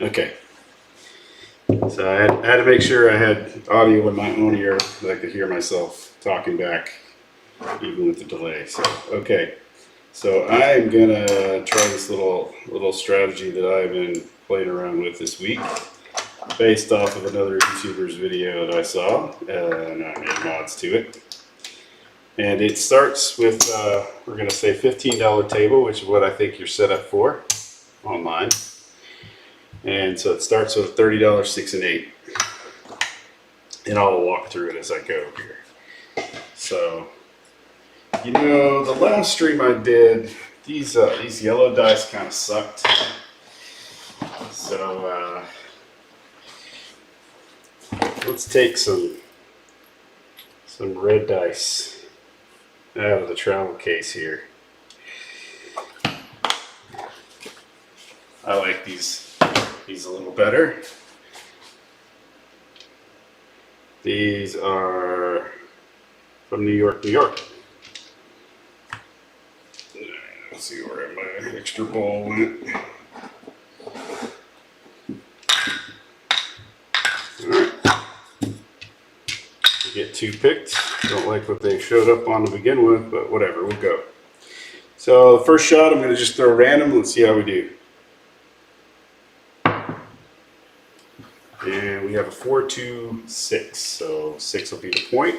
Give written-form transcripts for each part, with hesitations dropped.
Okay. So I had to make sure I had audio in my own ear that I could hear myself talking back, even with the delay. So, okay. So I'm gonna try this little strategy that I've been playing around with this week, based off of another YouTuber's video that I saw, and I made mods to it. And it starts with, we're gonna say $15 table, which is what I think you're set up for online. And so it starts with $30, 6 and 8. And I'll walk through it as I go here. So, you know, the last stream I did, these yellow dice kind of sucked. So let's take some red dice out of the travel case here. I like these a little better. These are from New York, New York. Let's see where my extra bowl went. Alright. We get 2 picked. Don't like what they showed up on to begin with, but whatever, we'll go. So the first shot, I'm going to just throw random. Let's see how we do. And we have a 4, 2, 6. So 6 will be the point.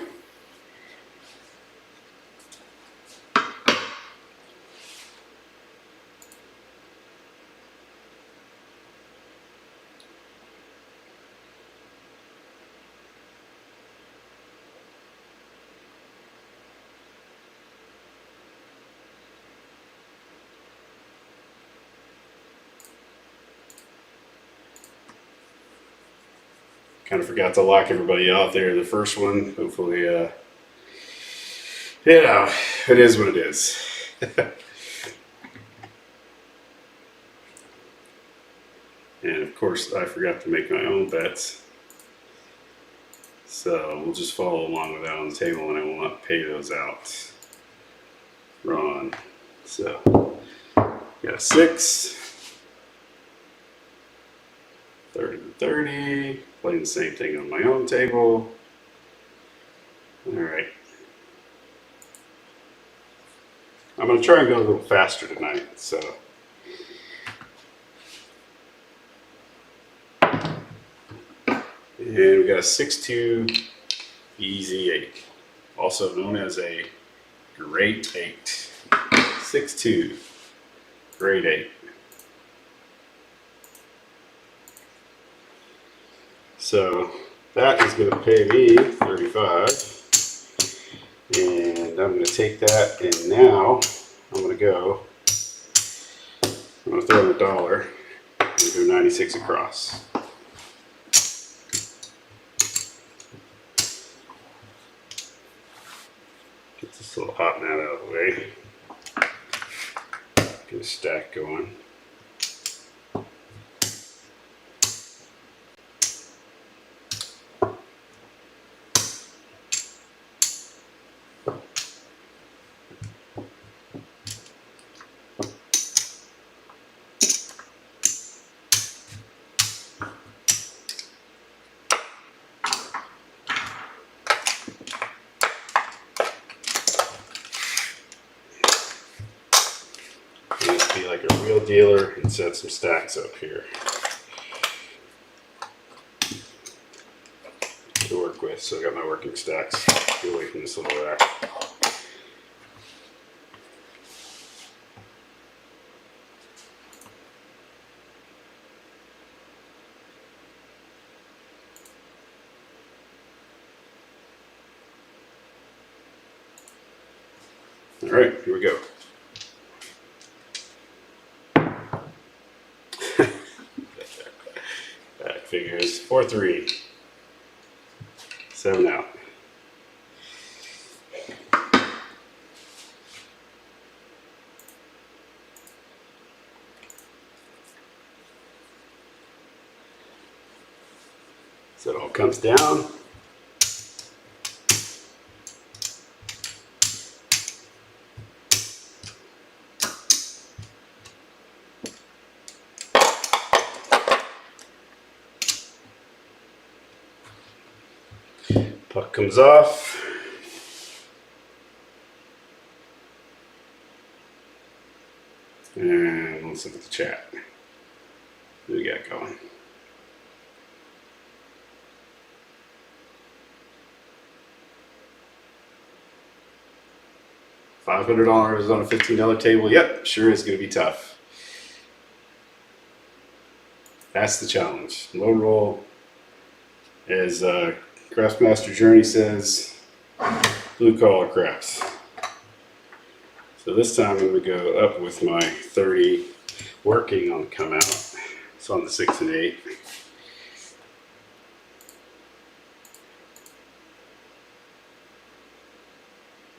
Kind of forgot to lock everybody out there. The first one, hopefully, you know, it is what it is. And of course, I forgot to make my own bets. So we'll just follow along with that on the table, and I will not pay those out. Ron. So, got a 6. 30 to 30. Playing the same thing on my own table. Alright. I'm going to try and go a little faster tonight, so. And we got a 6-2 easy 8. Also known as a Grayt 8. 6-2 Grayt 8. So that is going to pay me 35, and I'm going to take that, and now I'm going to throw in $1 and do 96 across. Get this little hot mat out of the way. Get a stack going. Be like a real dealer and set some stacks up here to work with. So I got my working stacks. Get away from this little rack. All right, here we go. That figures 4-3. 7 out. So it all comes down. Puck comes off. And let's look at the chat. What do we got going? $500 on a $15 table. Yep, sure is going to be tough. That's the challenge. Low roll, as Craftmaster Journey says, blue collar crafts. So this time I'm going to go up with my 30, working on the come out. It's on the 6 and 8.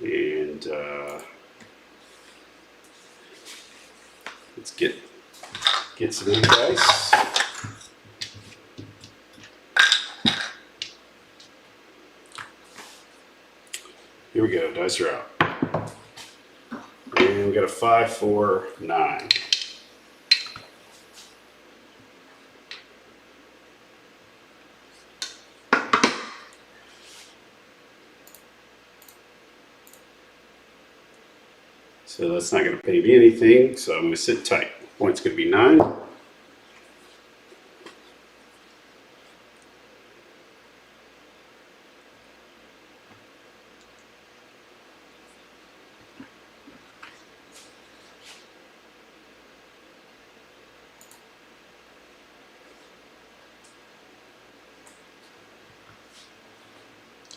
And let's get some in dice. Here we go, dice are out. And we got a 5, 4, 9. So that's not going to pay me anything, so I'm going to sit tight. Point's going to be 9.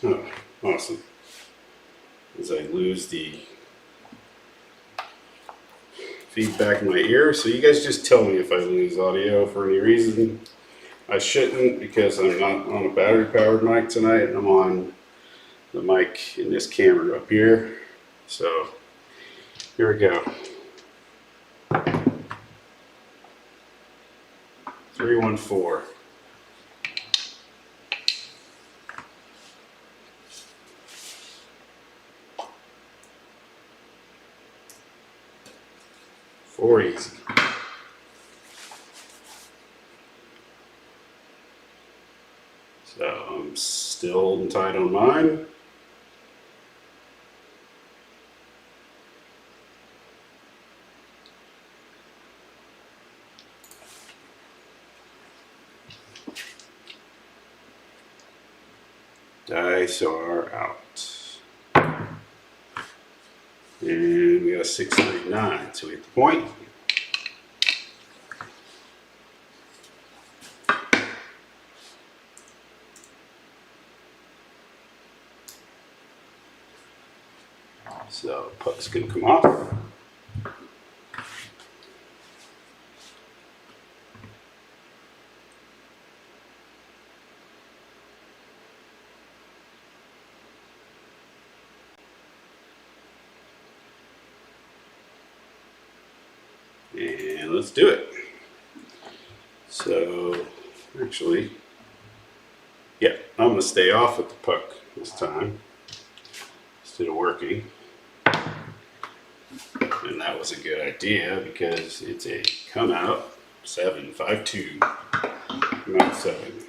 Oh, awesome. As I lose the feedback in my ear, so you guys just tell me if I lose audio for any reason. I shouldn't, because I'm not on a battery powered mic tonight. I'm on the mic in this camera up here. So here we go. 314. Four easy. So I'm still tight on mine. Dice are out. And we got a 6, 3, 9. So we hit the point. So puck's gonna come off. And let's do it. So actually, yeah, I'm gonna stay off with the puck this time instead of working. And that was a good idea because it's a come out 7, 5, 2, come out 7.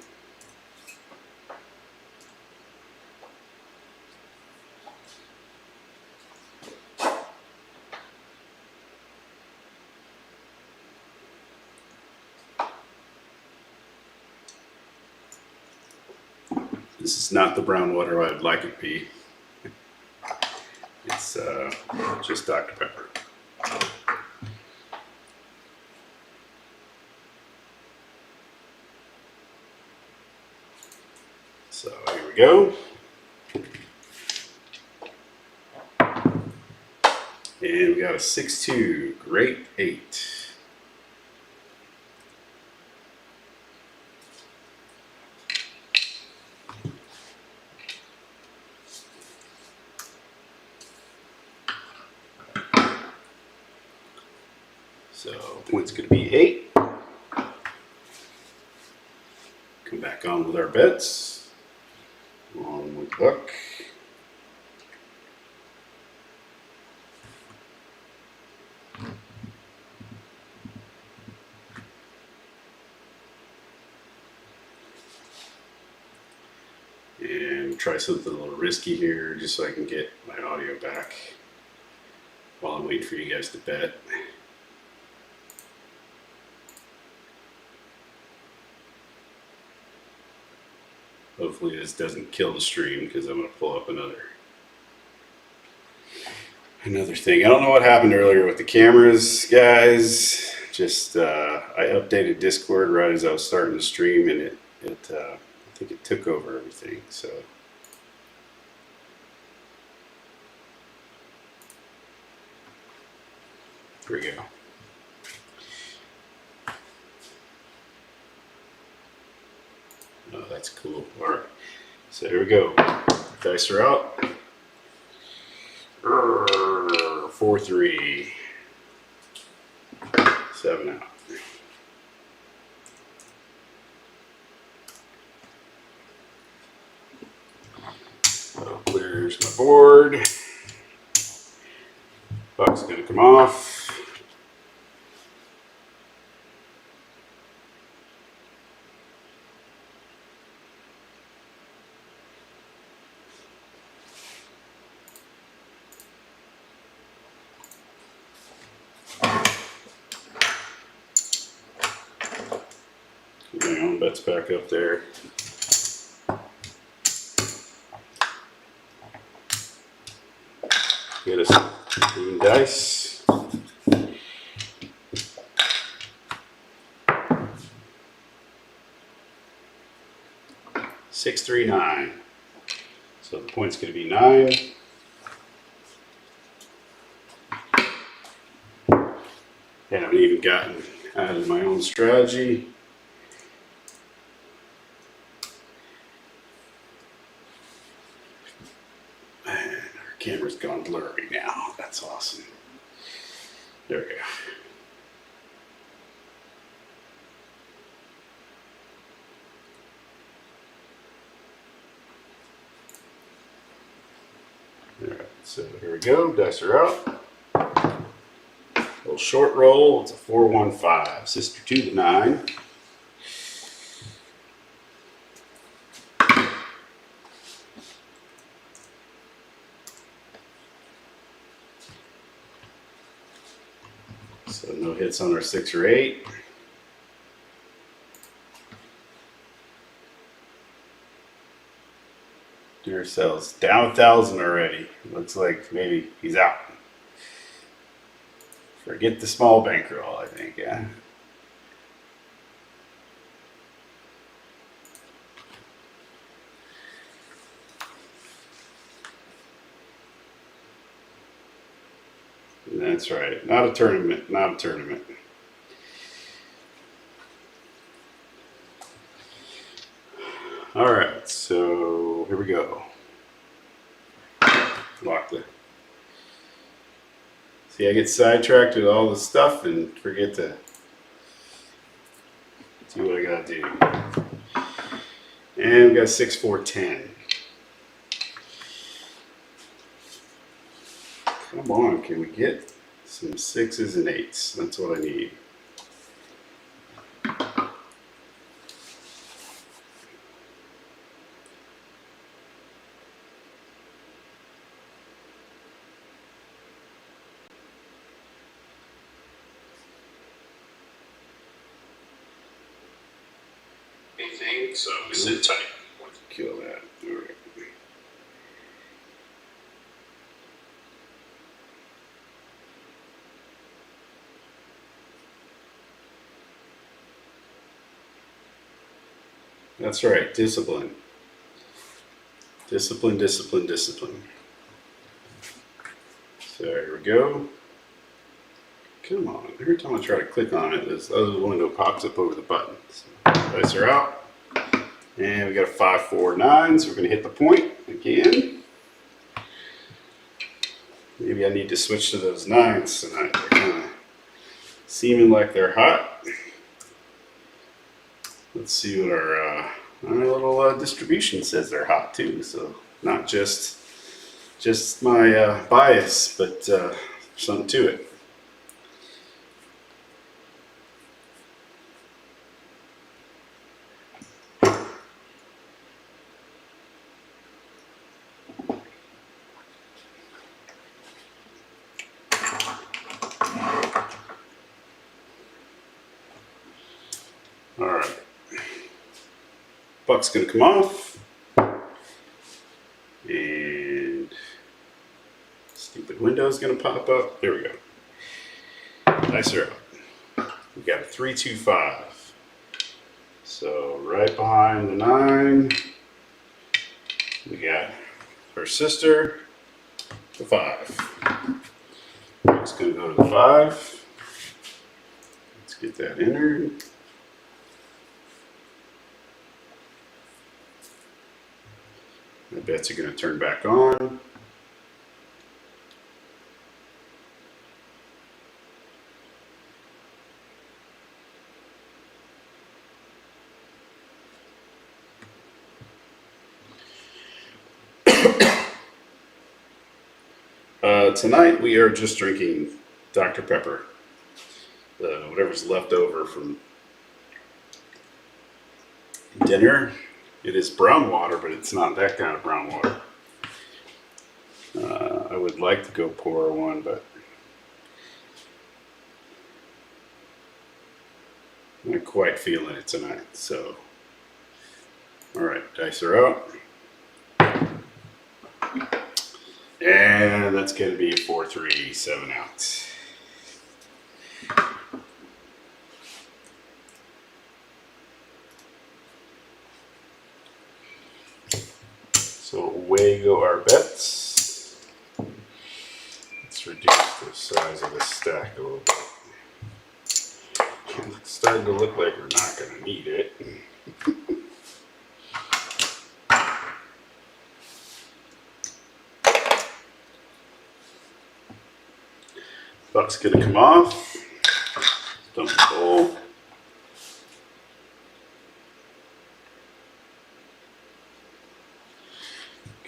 This is not the brown water I'd like it to be. It's just Dr. Pepper. So here we go. And we got a 6-2, Grayt 8. So point's going to be 8. Come back on with our bets. On with Buck. and try something a little risky here just so I can get my audio back while I'm waiting for you guys to bet. Hopefully this doesn't kill the stream because I'm going to pull up another thing. I don't know what happened earlier with the cameras, guys. Just I updated Discord right as I was starting to stream, and I think it took over everything. So here we go. Oh, that's cool. All right, so here we go. Dice are out. 4-3. 7 out. So clears my board. Buck's gonna come off. My own bet's back up there. Get us clean dice. Six, 3, 9. So the point's going to be 9. And I've even gotten out of my own strategy. And our camera's gone blurry now. That's awesome. There we go. Alright, so here we go. Dice are out. Little short roll. It's a 4-1-5. Sister 2 to 9. So no hits on our 6 or 8. Duracell's down 1,000 already. Looks like maybe he's out. Forget the small bankroll, I think, yeah. That's right. Not a tournament. Not a tournament. All right. So here we go. Lock the. See, I get sidetracked with all the stuff and forget to do what I gotta do. And we got 6, 4, 10. Come on, can we get some 6s and 8s? That's what I need. Anything, so we sit tight. Kill that. All right. That's right, discipline. Discipline, discipline, discipline. So here we go. Come on, every time I try to click on it, this other window pops up over the button. So dice are out. And we got a 5, 4, 9, so we're gonna hit the point again. Maybe I need to switch to those 9s tonight. They're kind of seeming like they're hot. Let's see what our little distribution says they're hot too. So not just my bias, but something to it. All right. Buck's gonna come off. And stupid window's gonna pop up. There we go. Dice are out. We got a 3-2-5. So right behind the 9, we got her sister, the 5. It's gonna go to the 5. Let's get that entered. My bets are gonna turn back on. Tonight we are just drinking Dr. Pepper. Whatever's left over from dinner. It is brown water, but it's not that kind of brown water. I would like to go pour one, but I'm not quite feeling it tonight. So, all right, dice are out. And that's going to be a 4-3, 7 out. So away go our bets. Let's reduce the size of the stack a little bit. It's starting to look like we're not going to need it. Buck's gonna come off. Dump the bowl.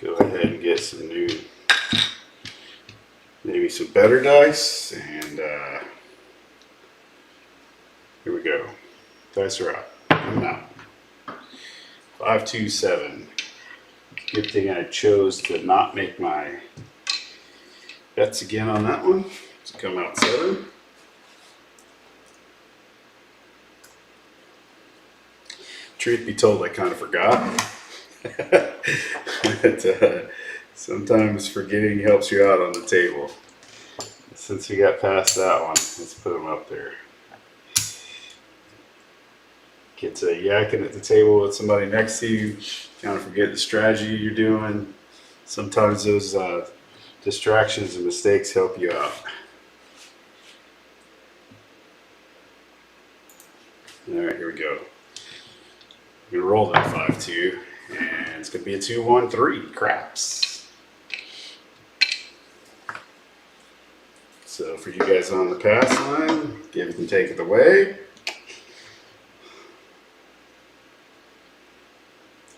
Go ahead and get some new, maybe some better dice, and here we go. Dice are out. Coming out. 5-2-7. Good thing I chose to not make my bets again on that one. To come out 7. Truth be told, I kind of forgot. But, sometimes forgetting helps you out on the table. Since we got past that one, let's put them up there. Get to yakking at the table with somebody next to you, kind of forget the strategy you're doing. Sometimes those distractions and mistakes help you out. All right, here we go. I'm gonna roll that 5-2, and it's gonna be a 2-1-3. Craps. So for you guys on the pass line, give it and take it away.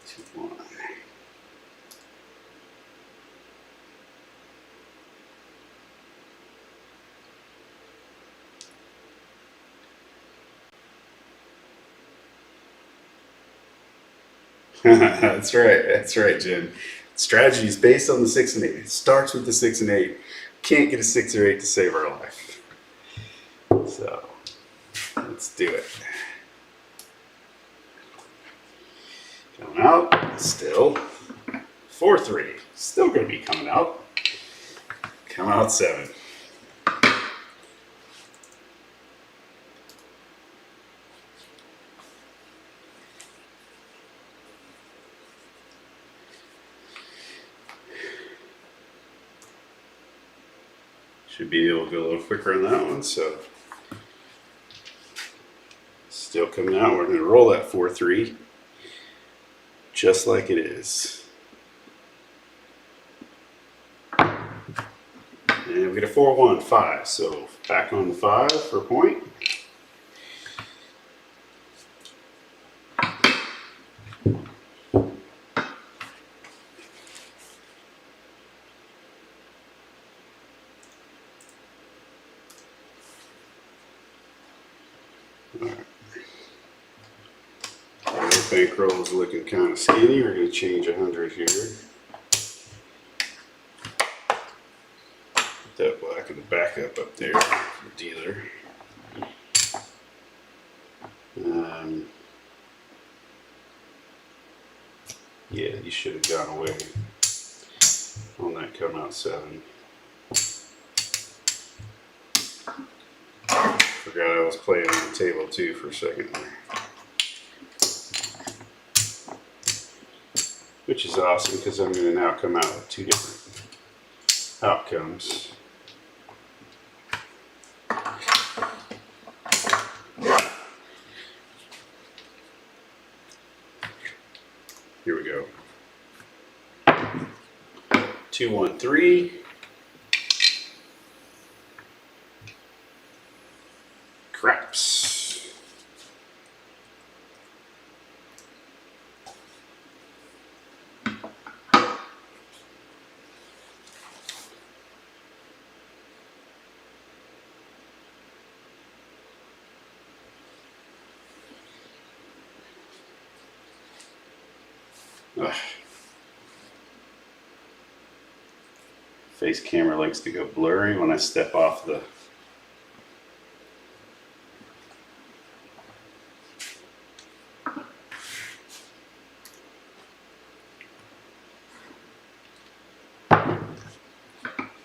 2-1. That's right, Jim. Strategy is based on the 6 and 8. It starts with the 6 and 8. Can't get a 6 or 8 to save our life. So let's do it. Coming out, still 4-3. Still gonna be coming out. Come out 7. Should be able to go a little quicker on that one, so still coming out. We're going to roll that 4-3 just like it is. And we get a 4-1-5, so back on the 5 for a point. Bankroll is looking kind of skinny. We're going to change 100 here. Put that black in the backup up there for the dealer. Yeah, you should have gone away on that come out 7. Forgot I was playing on the table too for a second there. Which is awesome because I'm going to now come out with 2 different outcomes. Here we go. 2, 1, 3. Craps. Ugh. Face camera likes to go blurry when I step off the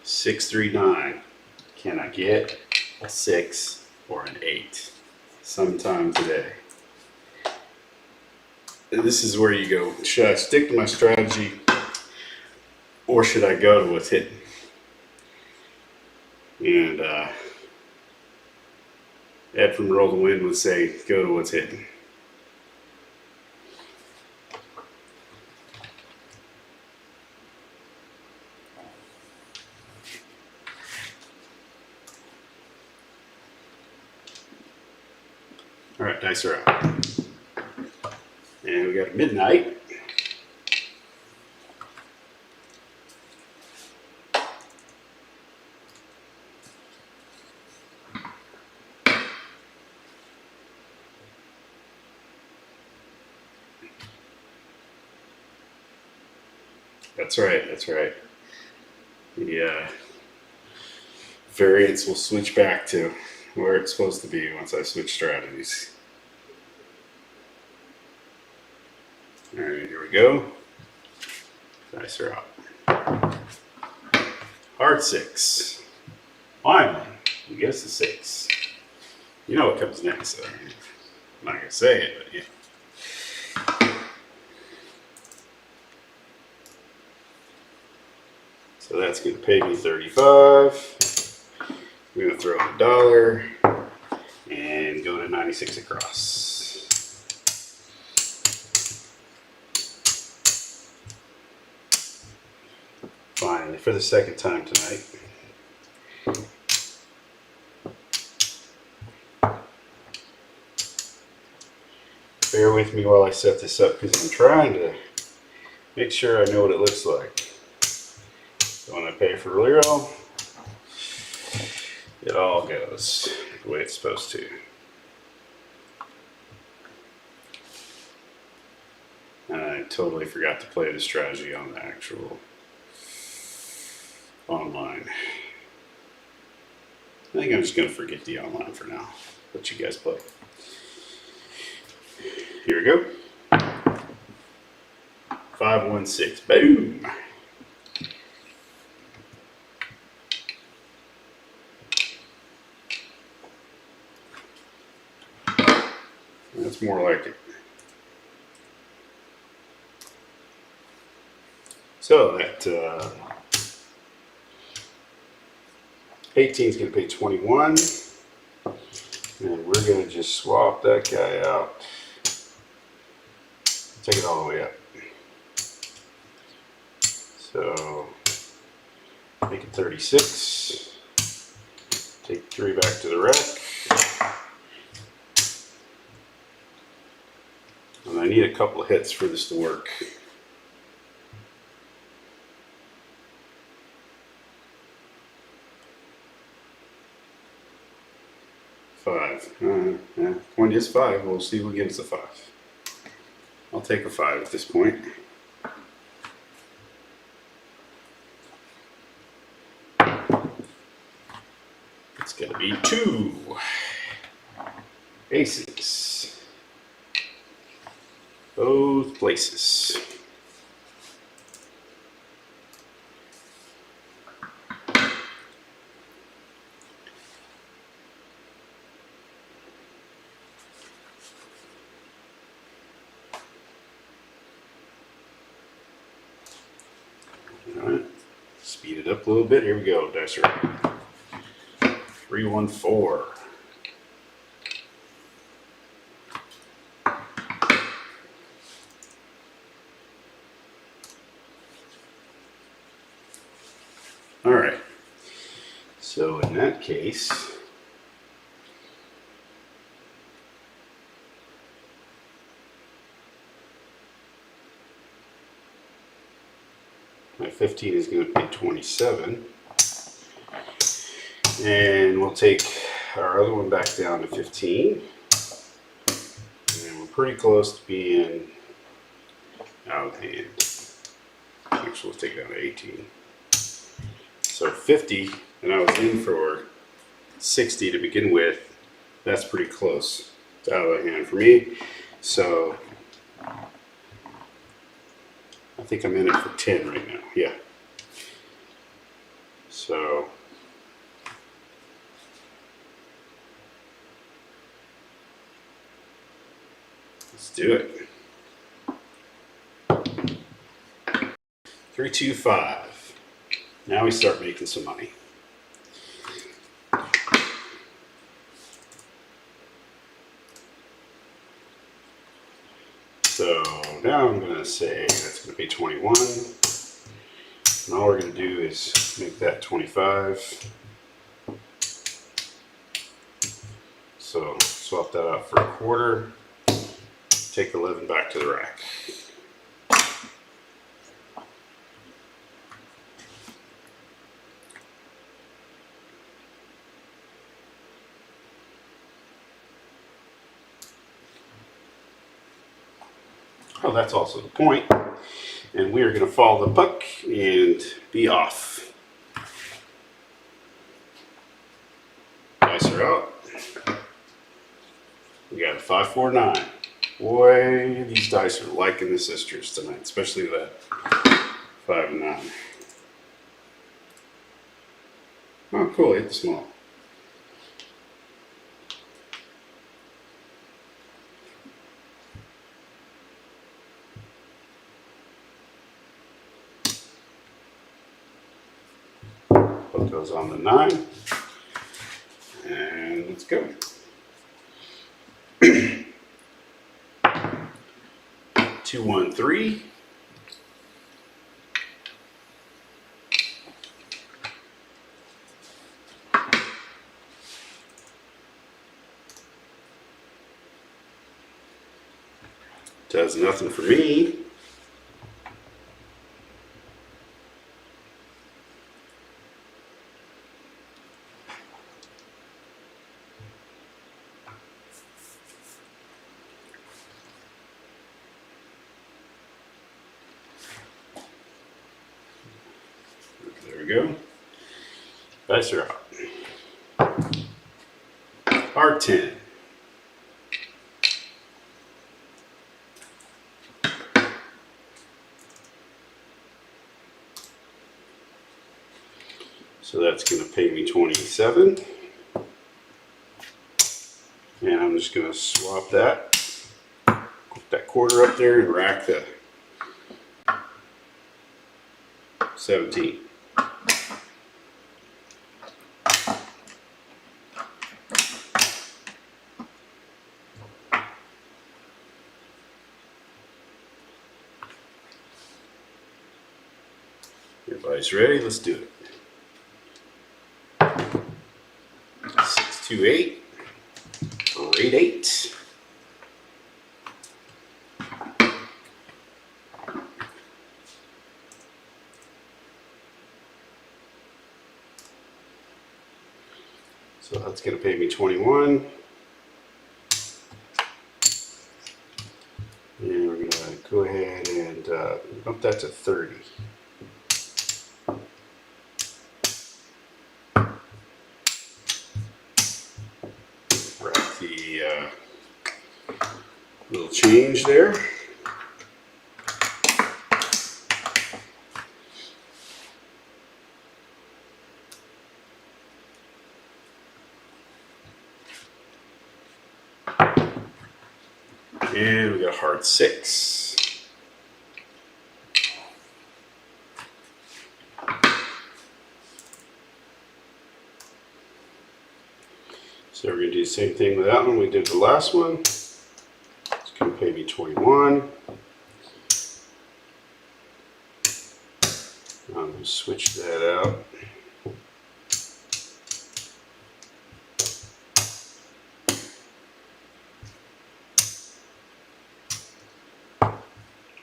Six, 3, 9. Can I get a 6 or an 8 sometime today? This is where you go, should I stick to my strategy or should I go to what's hitting? And Ed from Roll the Wind would say, go to what's hitting. All right, dice are out. And we got midnight. That's right, that's right. The variance will switch back to where it's supposed to be once I switch strategies. All right, here we go. Dice are out. Hard 6. Finally, you guess the 6. You know what comes next, so I'm not going to say it, but yeah. So that's going to pay me $35. We're going to throw in $1 and go to 96 across. Finally, for the second time tonight. Bear with me while I set this up because I'm trying to make sure I know what it looks like. So when I pay for real, it all goes the way it's supposed to. And I totally forgot to play the strategy on the actual online. I think I'm just going to forget the online for now. Let you guys play. Here we go. 5, 1, 6. Boom. That's more like it. So that 18 is going to pay 21. And we're going to just swap that guy out. Take it all the way up. So make it 36. Take 3 back to the rack. And I need a couple of hits for this to work. One is 5. We'll see who gives the 5. I'll take a 5 at this point. It's going to be 2 aces. Both places. it up a little bit. Here we go, dice roll. 314. All right. So in that case, my 15 is going to be 27. And we'll take our other one back down to 15. And we're pretty close to being out of hand. Actually, let's take it down to 18. So 50, and I was in for 60 to begin with. That's pretty close. It's out of hand for me. So I think I'm in it for 10 right now. Yeah. So let's do it. 325. Now we start making some money. So now I'm going to say that's going to be 21. And all we're going to do is make that 25. So swap that out for a quarter. Take 11 back to the rack. Oh, that's also the point. And we are going to follow the puck and be off. Dice are out. We got a 5, 4, 9. Boy, these dice are liking the sisters tonight, especially that 5 and 9. Oh, cool, hit the small. Put those on the 9. And let's go. 2, 1, 3. Does nothing for me. There we go. Dice are out. R10. So that's going to pay me 27. And I'm just going to swap that. Put that quarter up there and rack the 17. Everybody's ready? Let's do it. 628. Grayt 8. So that's going to pay me 21. And we're going to go ahead and bump that to 30. Write the little change there. And we got a hard 6. So we're going to do the same thing with that one we did the last one. It's going to pay me 21. I'm going to switch that out.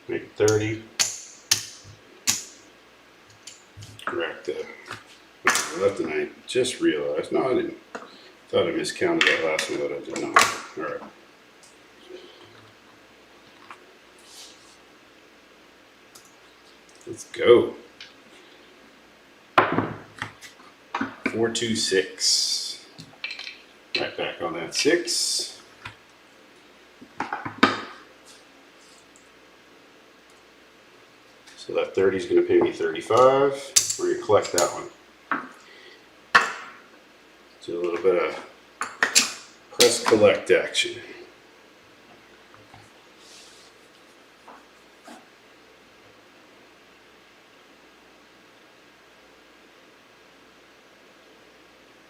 Make it 30. Correct the left, and I just realized, no, I didn't. Thought I miscounted that last one, but I did not. All right. Let's go. 426. Right back on that 6. So that 30 is going to pay me 35. We're going to collect that one. Do a little bit of press collect action.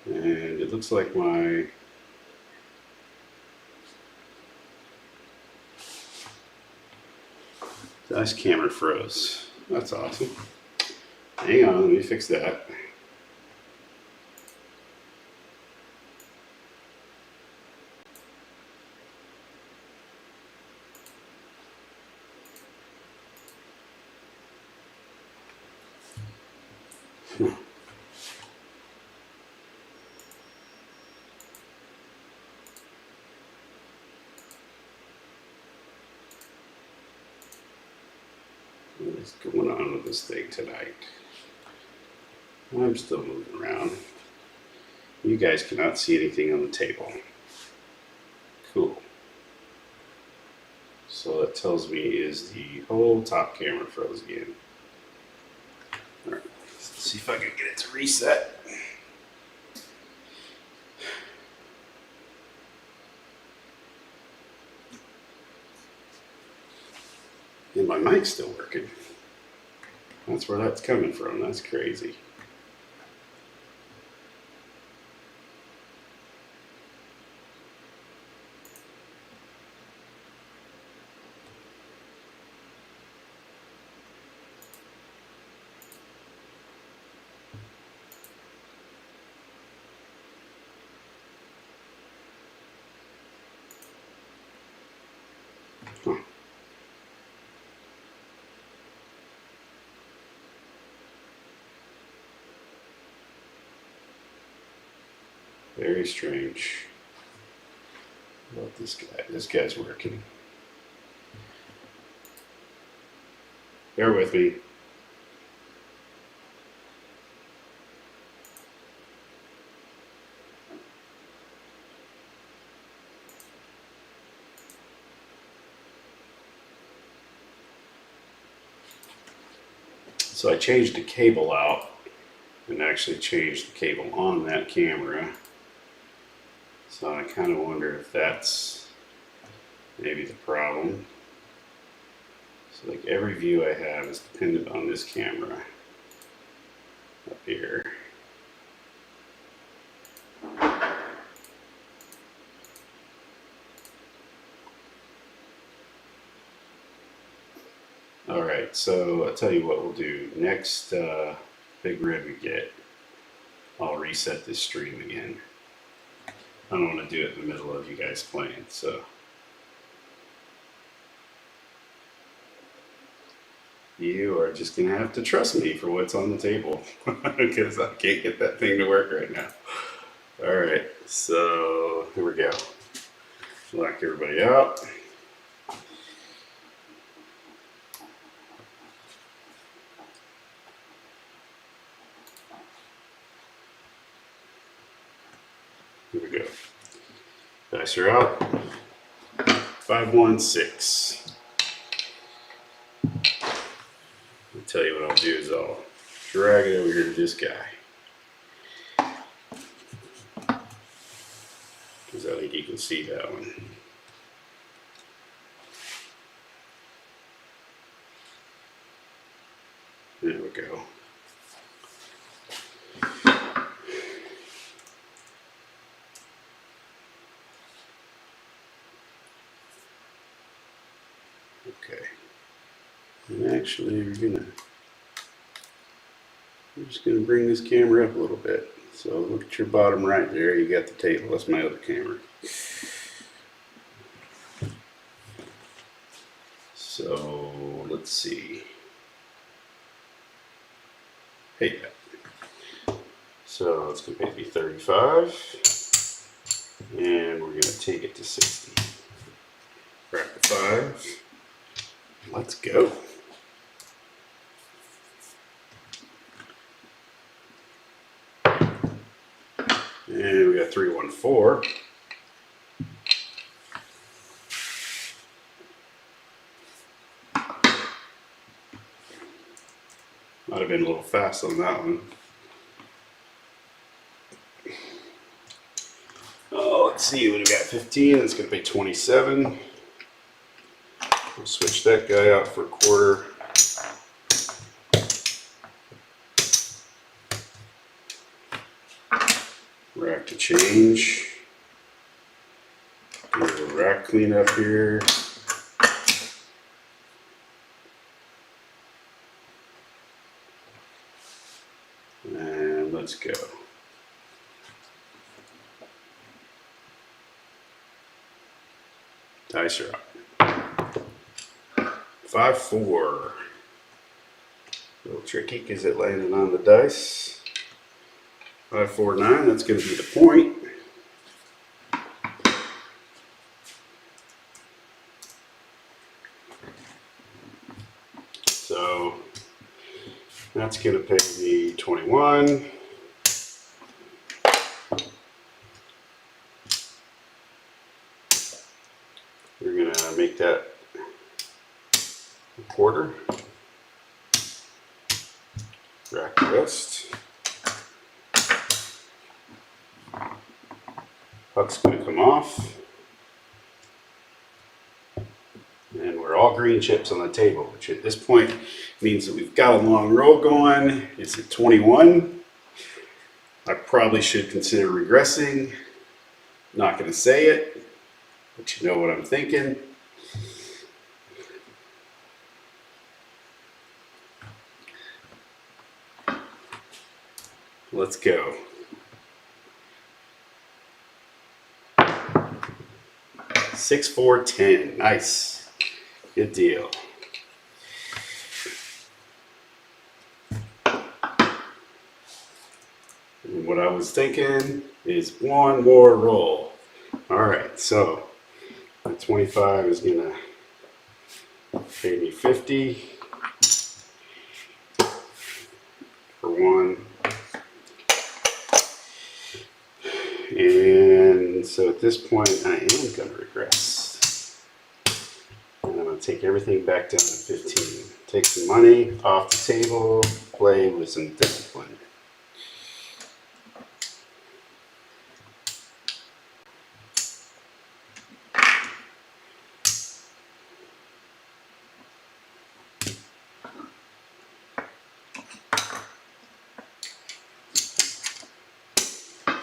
And it looks like my dice camera froze. That's awesome. Hang on, let me fix that. What is going on with this thing tonight? I'm still moving around. You guys cannot see anything on the table. Cool. So that tells me is the whole top camera froze again. All right, let's see if I can get it to reset. And my mic's still working. That's where that's coming from. That's crazy. Huh. Very strange. How about this guy? This guy's working. Bear with me. So I changed the cable out and actually changed the cable on that camera. So I kind of wonder if that's maybe the problem. So like every view I have is dependent on this camera up here. All right, so I'll tell you what we'll do. Next big rig we get, I'll reset this stream again. I don't want to do it in the middle of you guys playing, so. You are just going to have to trust me for what's on the table because I can't get that thing to work right now. All right, so here we go. Lock everybody out. Here we go. Dice are out. 516. I'll tell you what I'll do is I'll drag it over here to this guy. Because I think you can see that one. There we go. Okay. And actually, we're just gonna bring this camera up a little bit. So look at your bottom right there. You got the table. That's my other camera. So let's see. Hey, so it's going to be 35, and we're going to take it to 60. Rack the 5. Let's go. And we got 314. Might have been a little fast on that one. Oh, let's see what we got. 15. It's going to be 27. We'll switch that guy out for a quarter. Rack to change. Do a little rack cleanup here. And let's go. Dice are up. 5-4. A little tricky because it landed on the dice. 5-4-9. That's going to be the point. So that's going to pay me 21. We're going to make that a quarter. Rack the rest. Puck's going to come off. And we're all green chips on the table, which at this point means that we've got a long roll going. It's at 21. I probably should consider regressing. Not going to say it, but you know what I'm thinking. Let's go. 6-4-10. Nice. Good deal. And what I was thinking is one more roll. All right, so the 25 is going to pay me 50 for one. And so at this point, I am going to regress. And I'm going to take everything back down to 15. Take some money off the table, play with some discipline.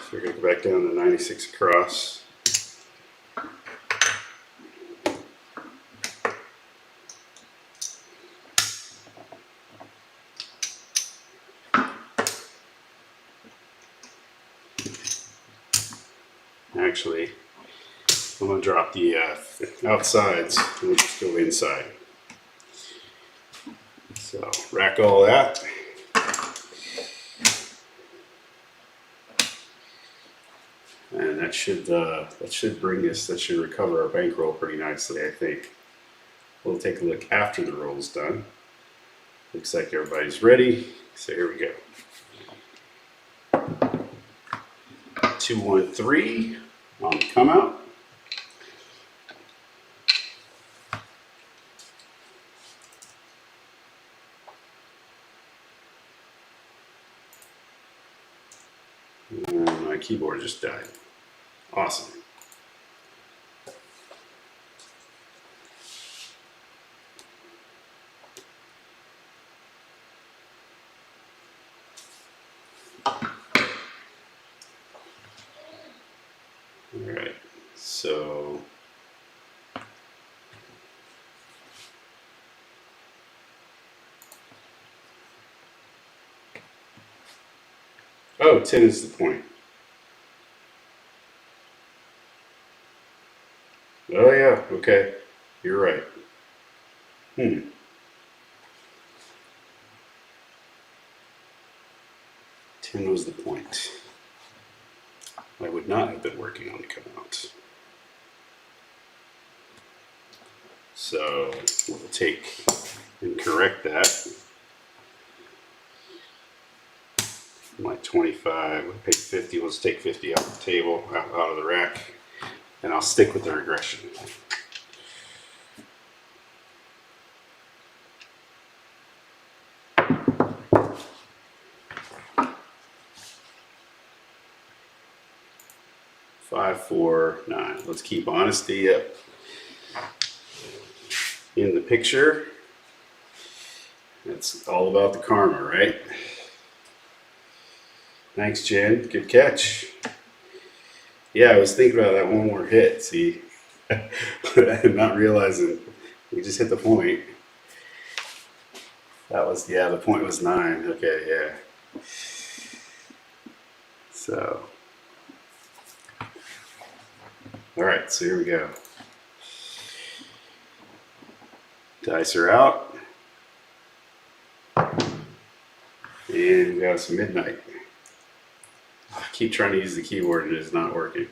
So we're going to go back down to 96 across. Actually, I'm going to drop the outsides and we'll just go inside. So rack all that. And that should bring us, that should recover our bankroll pretty nicely, I think. We'll take a look after the roll's done. Looks like everybody's ready. So here we go. 2-1-3 on the come out. And my keyboard just died. Awesome. All right, so Oh, 10 is the point. Oh yeah, okay. You're right. 10 was the point. I would not have been working on the come out. So we'll take and correct that. Like 25, we paid 50, let's take 50 off the table, out of the rack, and I'll stick with the regression. Five, 4, 9. Let's keep honesty up in the picture. It's all about the karma, right? Thanks, Jen. Good catch. Yeah, I was thinking about that one more hit, see? Not realizing we just hit the point. That was, yeah, the point was 9. Okay, yeah. So, all right, so here we go. Dice are out. And we got some midnight. I keep trying to use the keyboard and it's not working.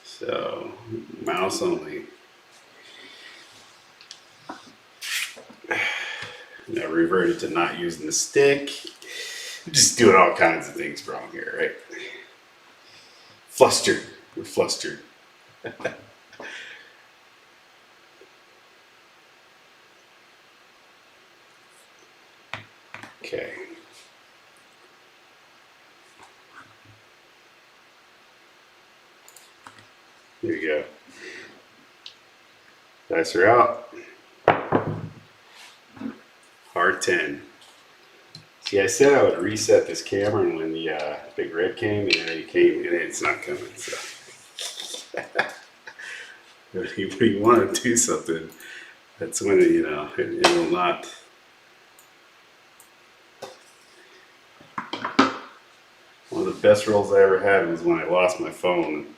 So, mouse only. Now reverted to not using the stick. Just doing all kinds of things wrong here, right? Flustered. We're flustered. Okay. Here you go. Dice are out. Hard 10. See, I said I would reset this camera, and when the big red came, and then it came, and it's not coming. So, if you want to do something, that's when it, it will not. One of the best rolls I ever had was when I lost my phone,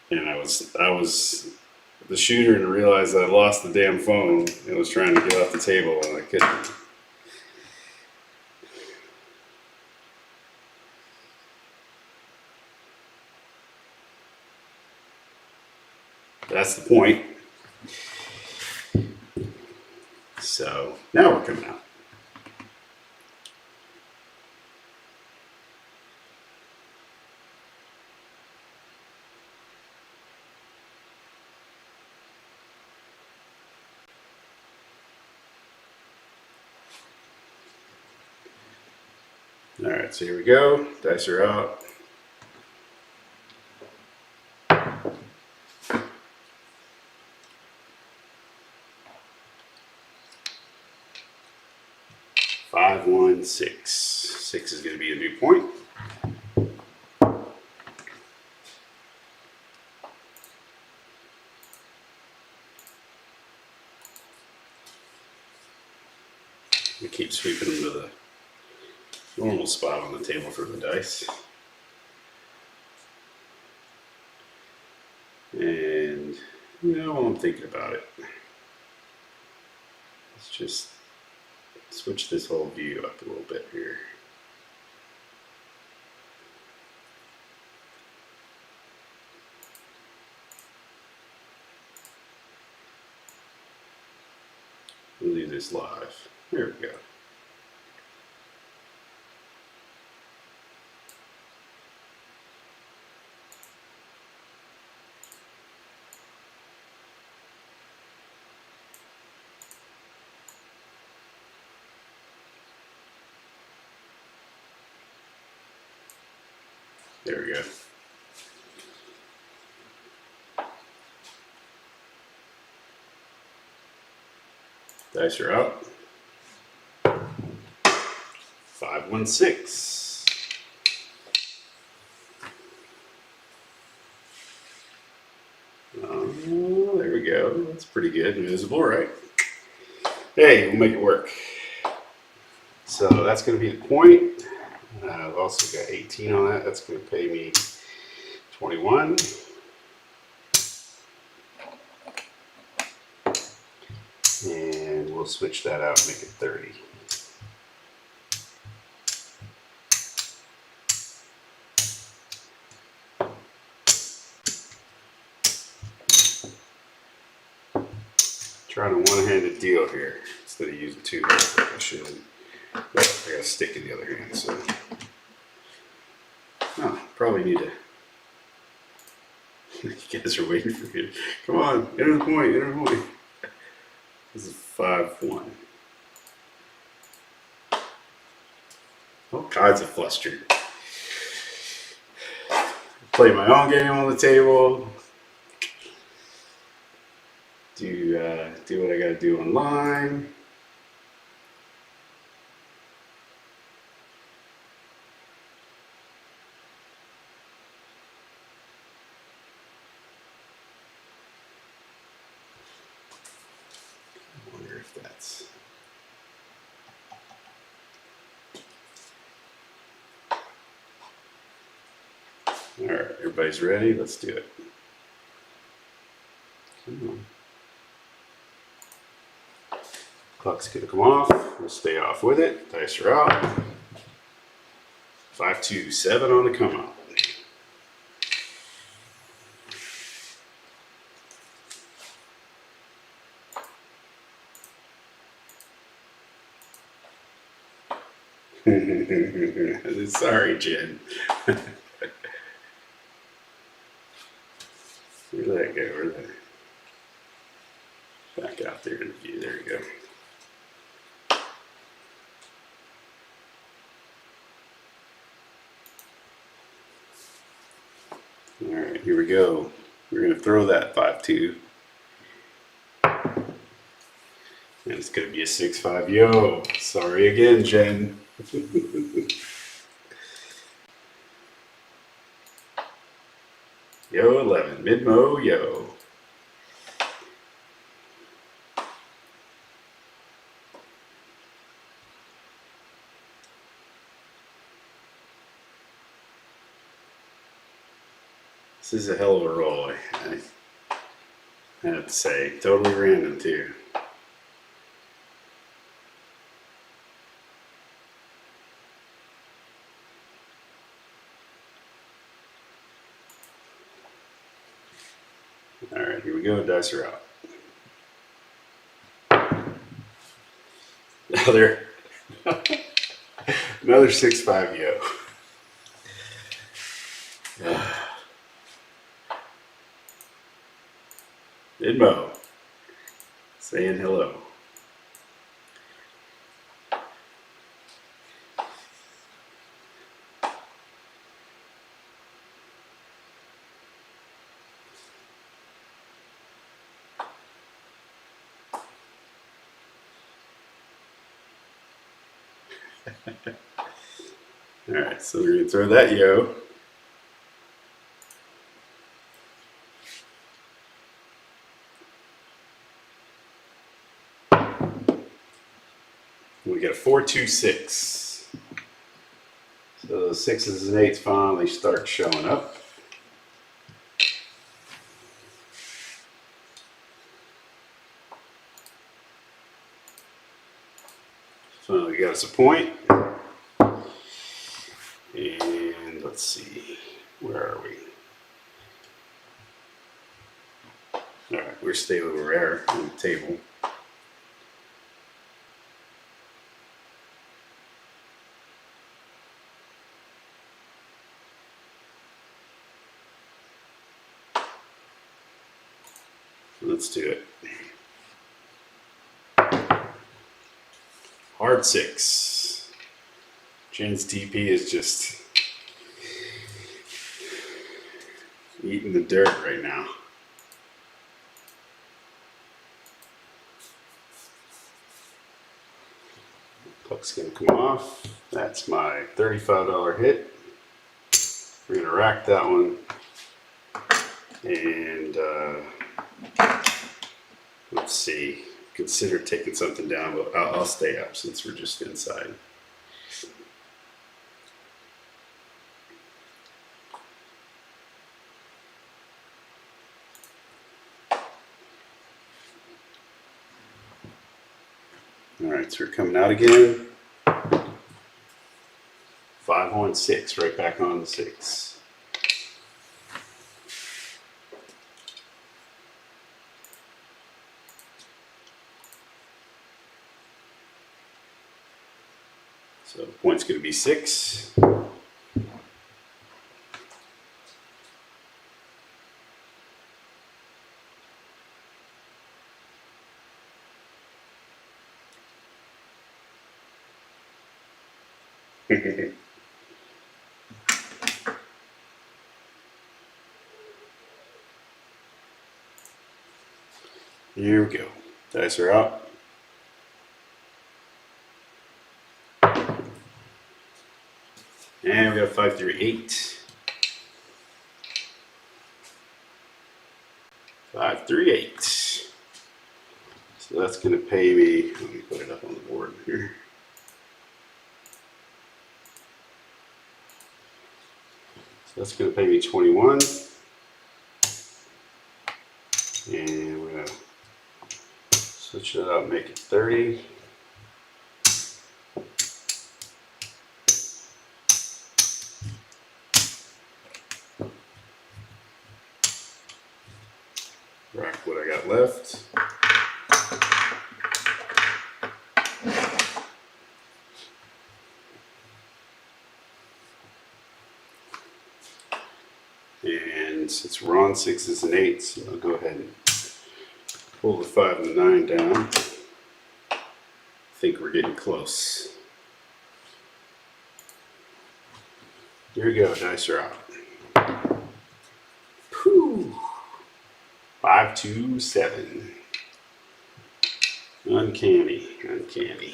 and I was the shooter and realized I lost the damn phone and was trying to get off the table and I couldn't. That's the point. So now we're coming out. All right, so here we go. Dice are out. Five, 1, 6. 6 is going to be a new point. We keep sweeping them to the normal spot on the table for the dice. And, while I'm thinking about it, let's just switch this whole view up a little bit here. We'll do this live. There we go. There we go. Dice are out. 5, 1, 6. There we go. That's pretty good. Visible, right? Hey, we'll make it work. So that's going to be the point. I've also got 18 on that. That's going to pay me 21. And we'll switch that out and make it 30. Trying a one-handed deal here instead of using two hands like I should. But I got a stick in the other hand, so. Oh, probably need to. You guys are waiting for me. Come on, enter the point, enter the point. This is 5-1. All kinds of flustered. Play my own game on the table. Do what I gotta do online. I wonder if that's. All right, everybody's ready. Let's do it. Come on. Clock's gonna come off. We'll stay off with it. Dice are out. 5-2-7 on the come out. Sorry, Jen. Where'd that go? Where'd that? Back out there in the view. There you go. All right, here we go. We're going to throw that 5-2. And it's going to be a 6-5 yo. Sorry again, Jen. Yo 11, mid-mo, yo. This is a hell of a roll, I have to say. Totally random, too. All right, here we go. Dice are out. Another 6-5 yo. Mid-mo. Saying hello. All right, so we're gonna throw that yo. We got a 4-2-6. So the 6s and 8s finally start showing up. Finally got us a point. And let's see, where are we? All right, we're staying over there on the table. Let's do it. Hard 6. Jen's TP is just eating the dirt right now. Puck's gonna come off. That's my $35 hit. We're gonna rack that one. And let's see. Consider taking something down, but I'll stay up since we're just inside. All right, so we're coming out again. 5 on 6, right back on the 6. So the point's going to be 6. Here we go. Dice are out. And we got 5 through 8. 5 through 8. So that's going to pay me. Let me put it up on the board here. So that's going to pay me 21. And we're going to switch it up, make it 30. Rack what I got left. And since we're on 6s and 8s, I'll go ahead and pull the 5 and the 9 down. I think we're getting close. Here we go, dice are out. Whew. 5 to 7. Uncanny, uncanny.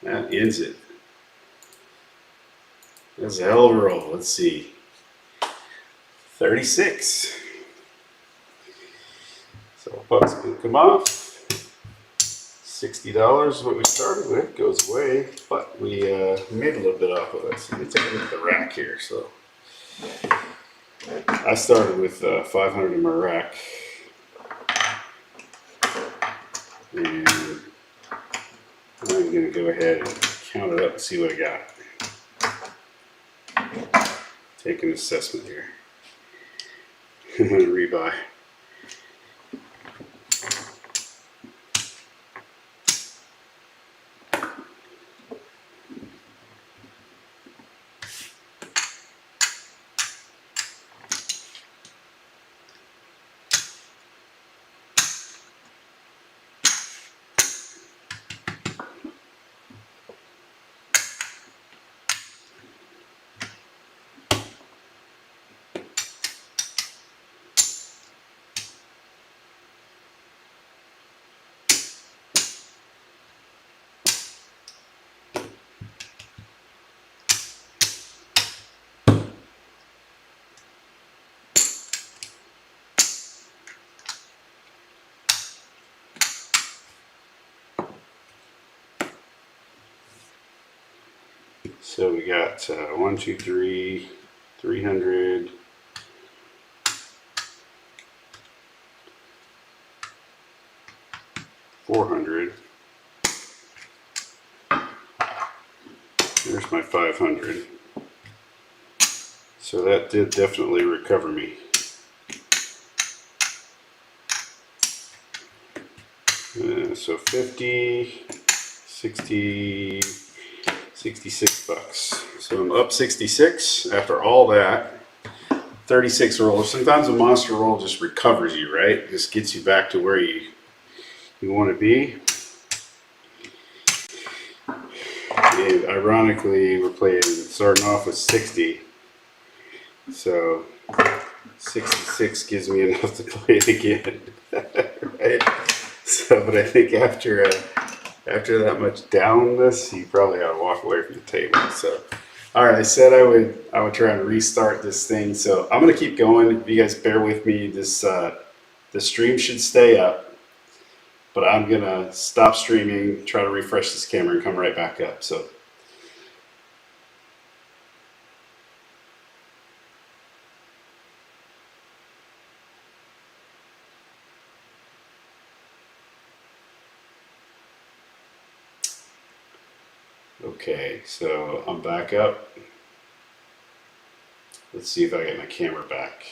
That ends it. That's a hell of a roll. Let's see. 36. So bucks can come off. $60 is what we started with. Goes away, but we made a little bit off of it. So let me take a look at the rack here. So I started with 500 in my rack. And I'm going to go ahead and count it up and see what I got. Take an assessment here. Rebuy. So we got 1, 2, 3, 300, 400. There's my 500. So that did definitely recover me. So 50, 60, 66 bucks. So I'm up 66 after all that. 36 rolls. Sometimes a monster roll just recovers you, right? Just gets you back to where you want to be. And ironically, we're starting off with 60. So 66 gives me enough to play it again, right? So, but I think after that much downness, you probably ought to walk away from the table. So, all right, I said I would try and restart this thing. So I'm gonna keep going. If you guys bear with me, the stream should stay up, but I'm gonna stop streaming, try to refresh this camera, and come right back up. So. Okay, so I'm back up. Let's see if I get my camera back.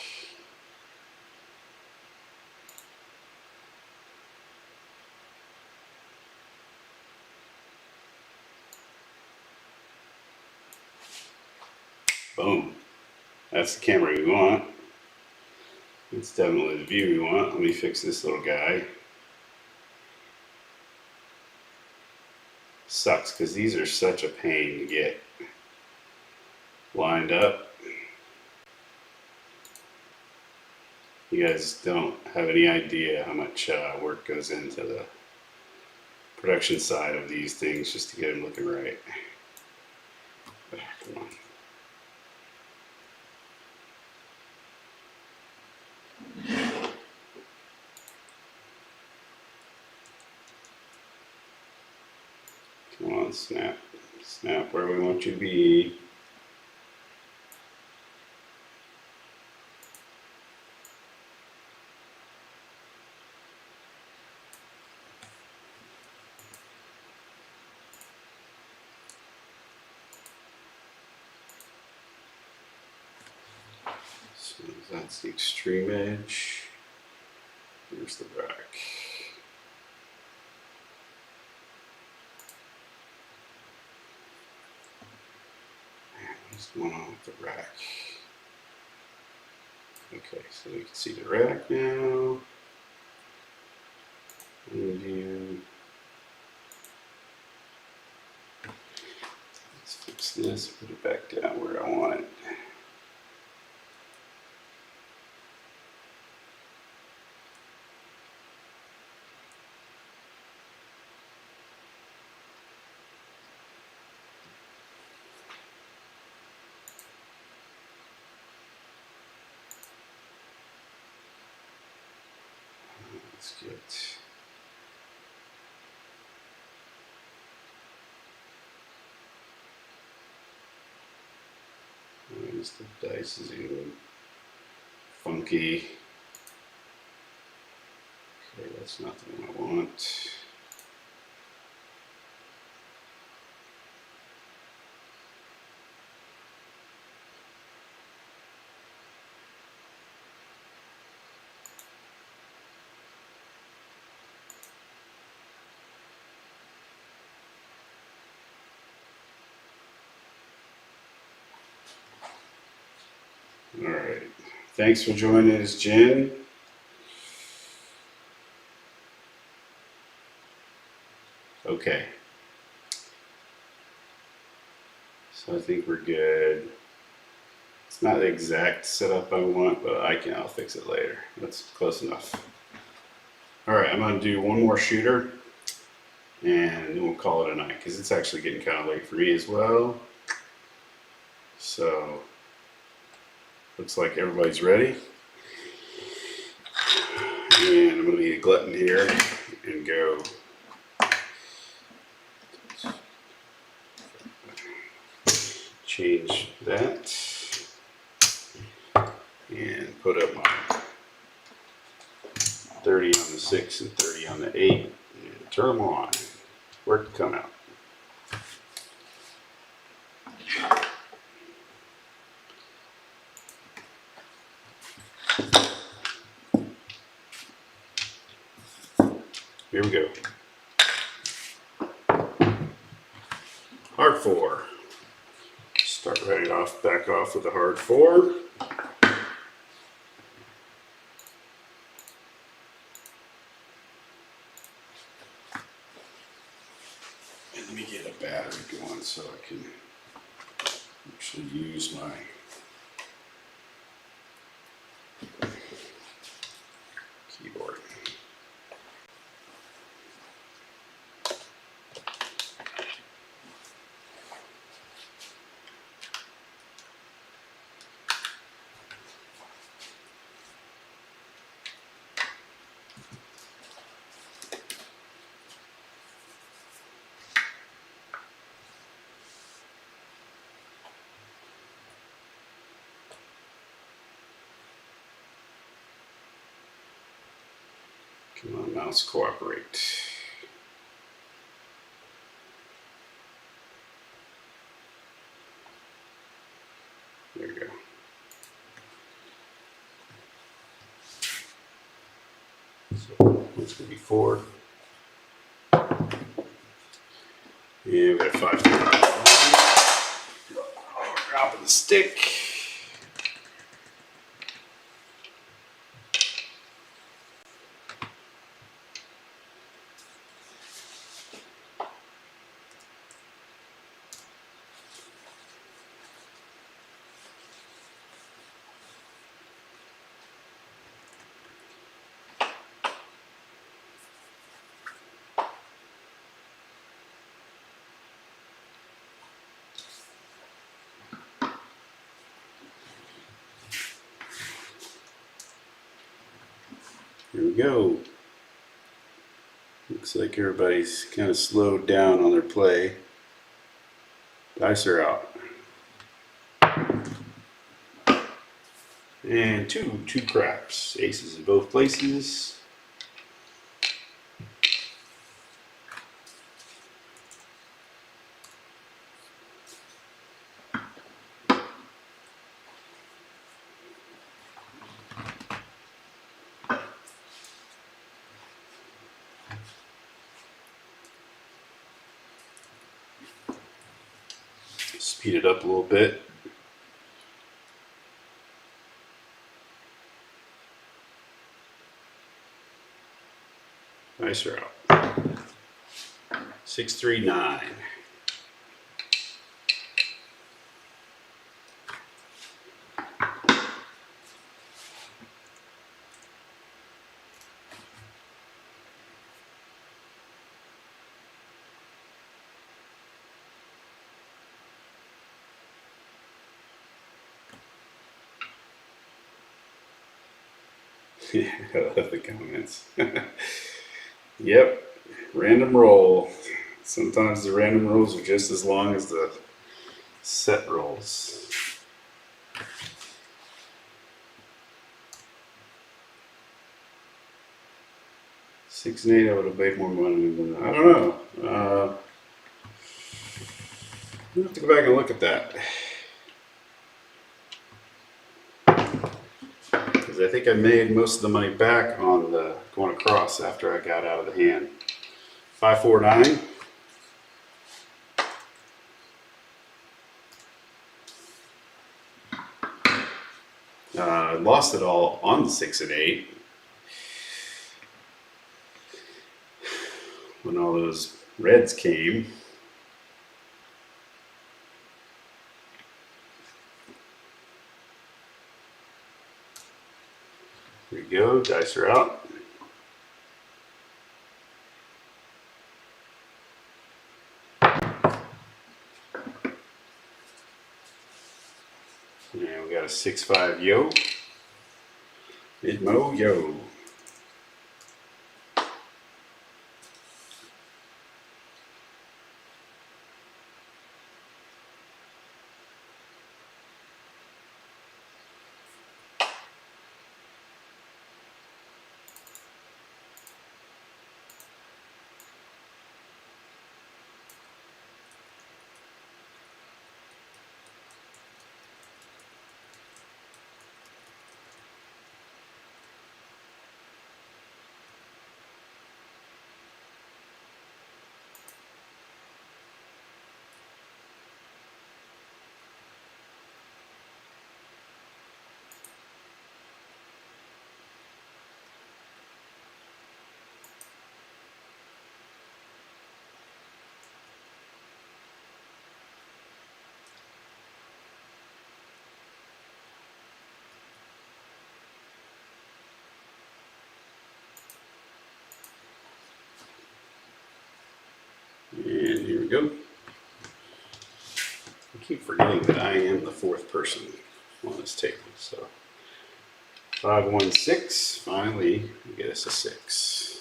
Boom. That's the camera we want. It's definitely the view we want. Let me fix this little guy. Sucks because these are such a pain to get lined up. You guys don't have any idea how much work goes into the production side of these things just to get them looking right. Come on. Come on, snap. Snap where we want you to be. So that's the extreme edge. Here's the rack. What's going on with the rack? Okay, so you can see the rack now. View. Let's fix this, put it back down where I want it. Let's get the dice is even funky. Okay, that's not the one I want. All right. Thanks for joining us, Jen. Okay. So I think we're good. It's not the exact setup I want, but I'll fix it later. That's close enough. All right, I'm gonna do one more shooter and then we'll call it a night because it's actually getting kind of late for me as well. So looks like everybody's ready. And I'm gonna be a glutton here and go change that and put up my 30 on the 6 and 30 on the 8 and turn them on. Work to come out. Here we go. Hard 4. Start right off, back off with a hard 4. And let me get a battery going so I can actually use my keyboard. Come on, mouse, cooperate. So it's going to be 4. And we got 5. Drop of the stick. Here we go. Looks like everybody's kind of slowed down on their play. Dice are out. And two craps. Aces in both places. Speed it up a little bit. Dice are out. 6, 3, 9. Yeah, I love the comments. Yep, random roll. Sometimes the random rolls are just as long as the set rolls. Six and 8, I would have made more money than that. I don't know. I'll have to go back and look at that. Because I think I made most of the money back on the going across after I got out of the hand. 5, 4, 9. I lost it all on the 6 and 8. When all those reds came. There we go, dice are out. And we got a 6, 5 yo. Mid-mo yo. And here we go. I keep forgetting that I am the 4th person on this table. So 5, 1, 6. Finally, we get us a 6.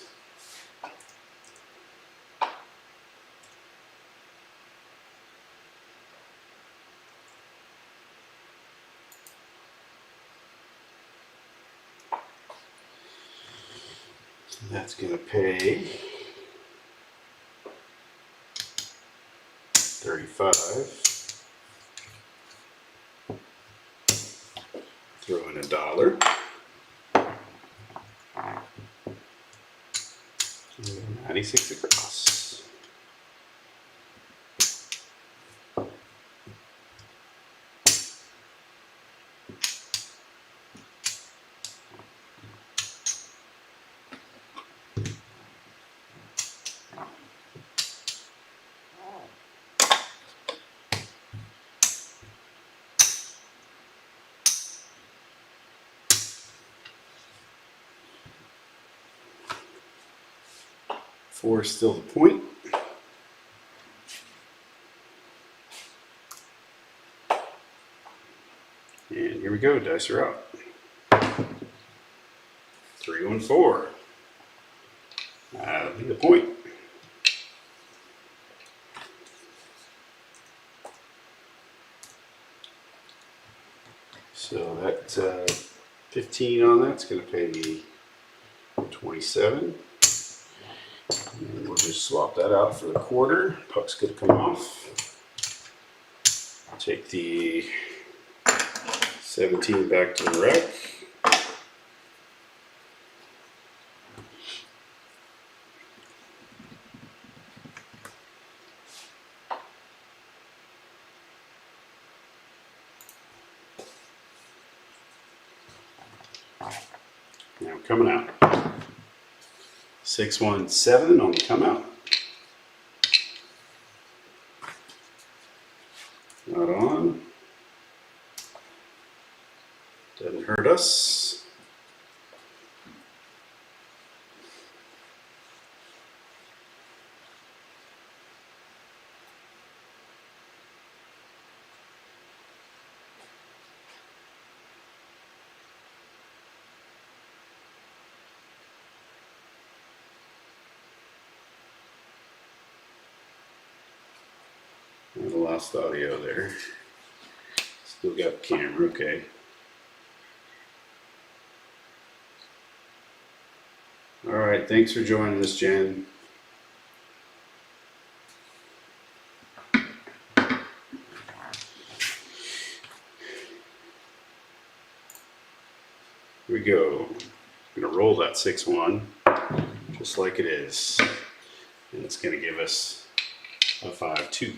That's going to pay 35. Throw in $1. 96 across. Four is still the point. And here we go, dice are out. 314. That'll be the point. So that 15 on that's going to pay me 27. And we'll just swap that out for the quarter. Puck's going to come off. Take the 17 back to the rack. Now coming out. 617 on the come out. Not on. Doesn't hurt us. I lost audio there. Still got the camera, okay. Alright, thanks for joining us, Jen. Here we go. I'm going to roll that 6-1 just like it is. And it's going to give us a 5-2.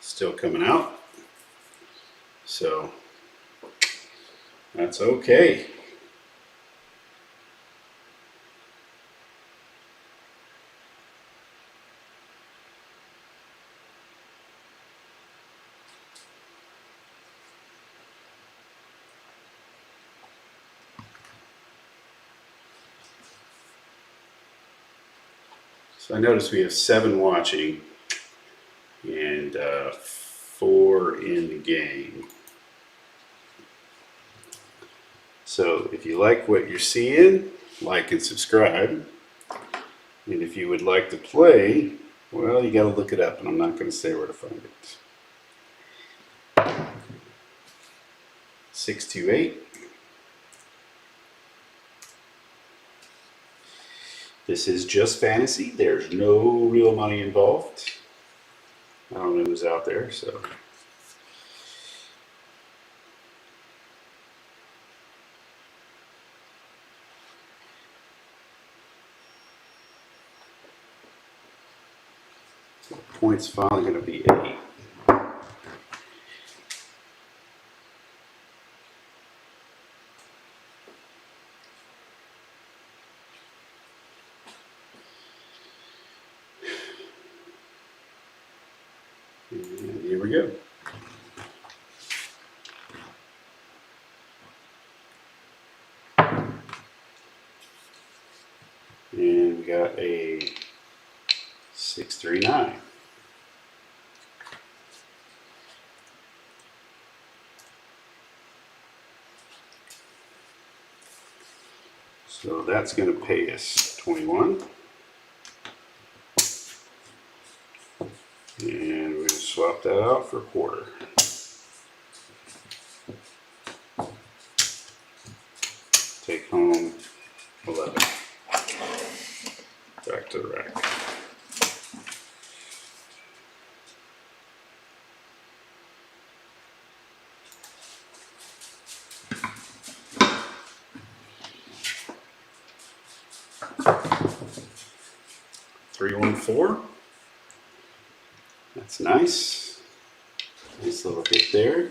Still coming out, so that's okay. So I notice we have 7 watching and 4 in the game. So if you like what you're seeing, like and subscribe. And if you would like to play, well, you got to look it up, and I'm not going to say where to find it. 628. This is just fantasy. There's no real money involved. I don't know who's out there, so. The point's finally going to be 8. And here we go. And we got a 639. So that's going to pay us 21. And we're going to swap that out for a quarter. Take home 11. Back to the rack. $314. That's nice. Nice little hit there.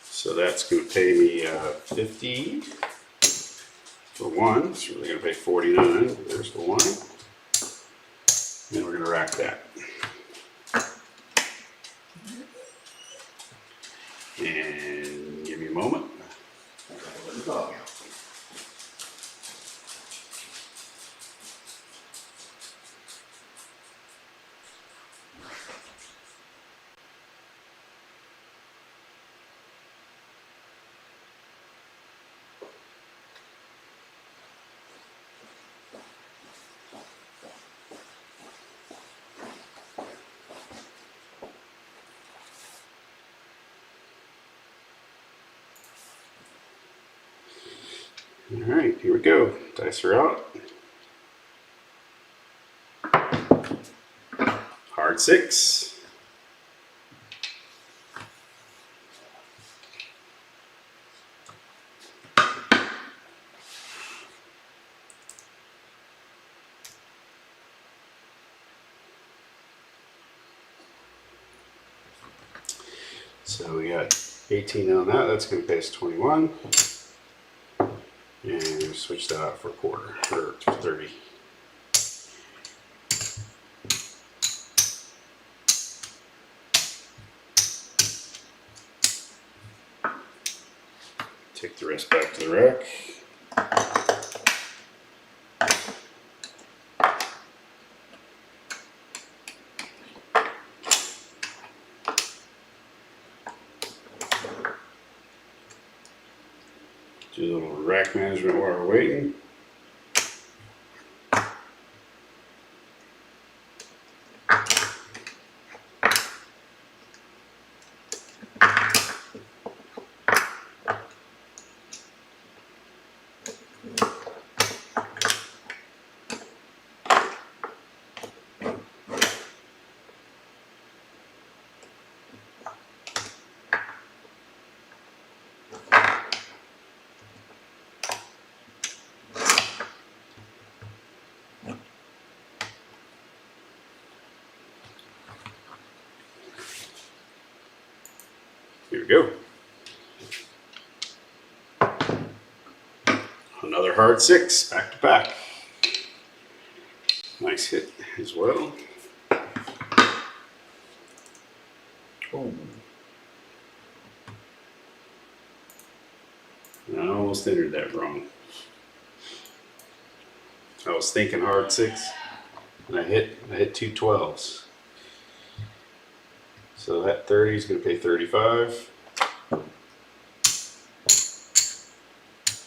So that's going to pay me 50 for one. It's really going to pay 49. There's the one. Then we're going to rack that. And give me a moment. All right, here we go. Dice are out. Hard 6. So we got 18 on that. That's going to pay us 21. And switch that out for a quarter, or 30. Take the rest back to the rack. Do a little rack management while we're waiting. Here we go. Another hard 6, back to back. Nice hit as well. Oh. I almost entered that wrong. I was thinking hard 6, and I hit 2 12s. So that 30 is going to pay 35.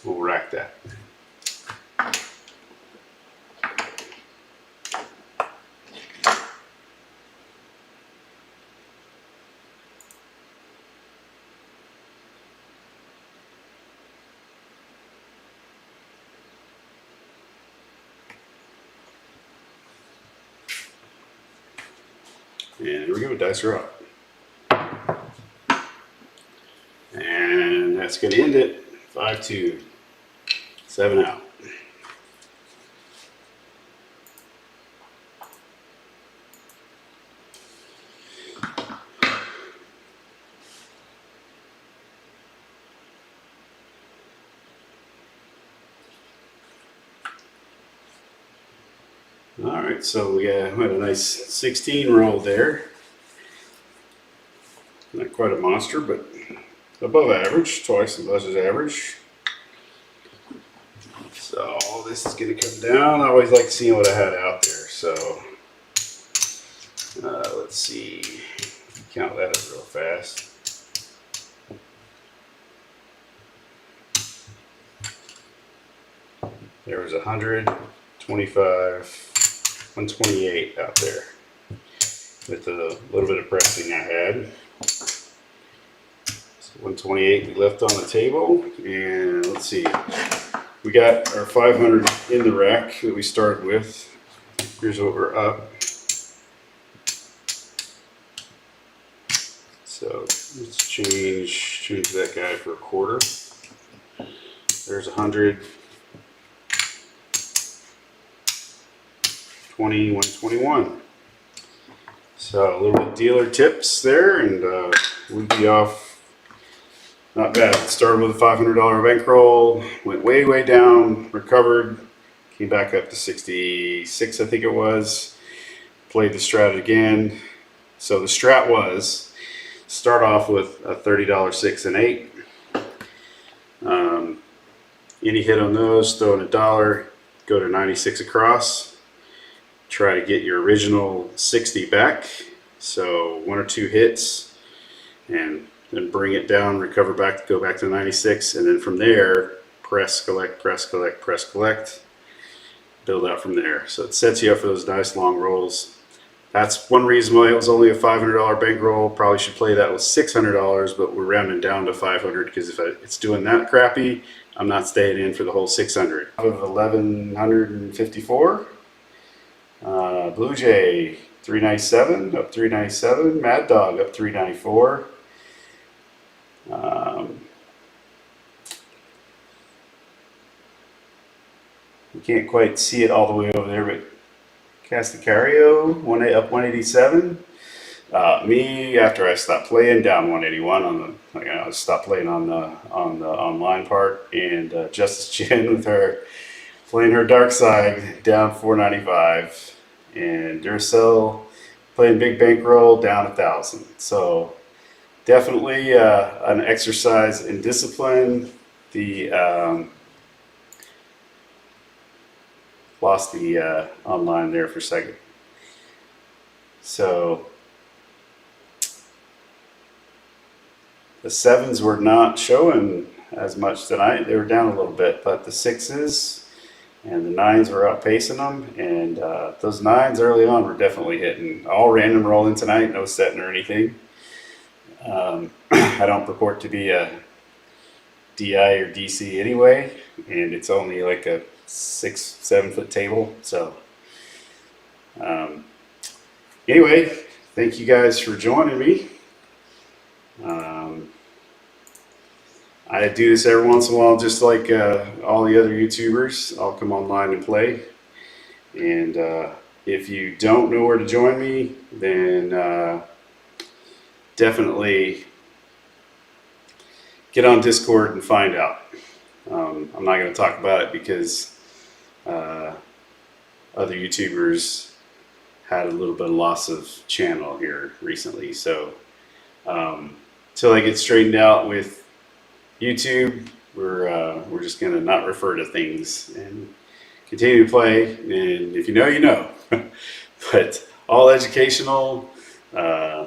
We'll rack that. And here we go, dice are up. And that's going to end it. 5-2. 7 out. All right, so we had a nice 16 roll there. Not quite a monster, but above average, twice as much as average. So this is going to come down. I always like seeing what I had out there. So let's see, count that up real fast. There was 125. 128 out there with a little bit of pressing I had. 128 we left on the table, and let's see. We got our 500 in the rack that we started with. Here's what we're up. So let's change that guy for a quarter. There's 100, 20, 121. So a little bit dealer tips there, and we'd be off. Not bad. Started with a $500 bankroll, went way down, recovered, came back up to 66, I think it was. Played the strat again. So the strat was start off with a $30 6 and 8. Any hit on those, throw in a dollar, go to 96 across. Try to get your original 60 back. So 1 or 2 hits, and then bring it down, recover back, go back to 96, and then from there, press, collect, press, collect, press, collect. Build out from there. So it sets you up for those nice long rolls. That's one reason why it was only a $500 bankroll. Probably should play that with $600, but we're rounding down to 500 because if it's doing that crappy, I'm not staying in for the whole 600. Out of 1154, Blue Jay 397 up 397, Mad Dog up 394. You can't quite see it all the way over there, but Casticario up 187. Me, after I stopped playing, down 181 on the. I stopped playing on the online part, and Justice Chin with her playing her dark side, down 495, and Duracell playing big bankroll, down 1,000. So definitely an exercise in discipline. Lost the online there for a second. So the 7s were not showing as much tonight. They were down a little bit, but the 6s and the 9s were outpacing them. And those 9s early on were definitely hitting. All random rolling tonight, no setting or anything. I don't purport to be a DI or DC anyway, and it's only like a 6-7 foot table. So anyway, thank you guys for joining me. I do this every once in a while, just like all the other YouTubers. I'll come online and play, and if you don't know where to join me, then definitely get on Discord and find out. I'm not going to talk about it because other YouTubers had a little bit of loss of channel here recently. So till I get straightened out with YouTube, we're just going to not refer to things and continue to play. And if you know, you know. But all educational, a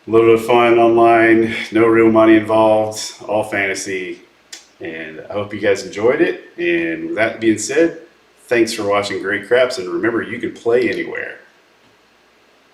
little bit of fun online, no real money involved, all fantasy. And I hope you guys enjoyed it. And with that being said, thanks for watching Grayt Craps. And remember, you can play anywhere.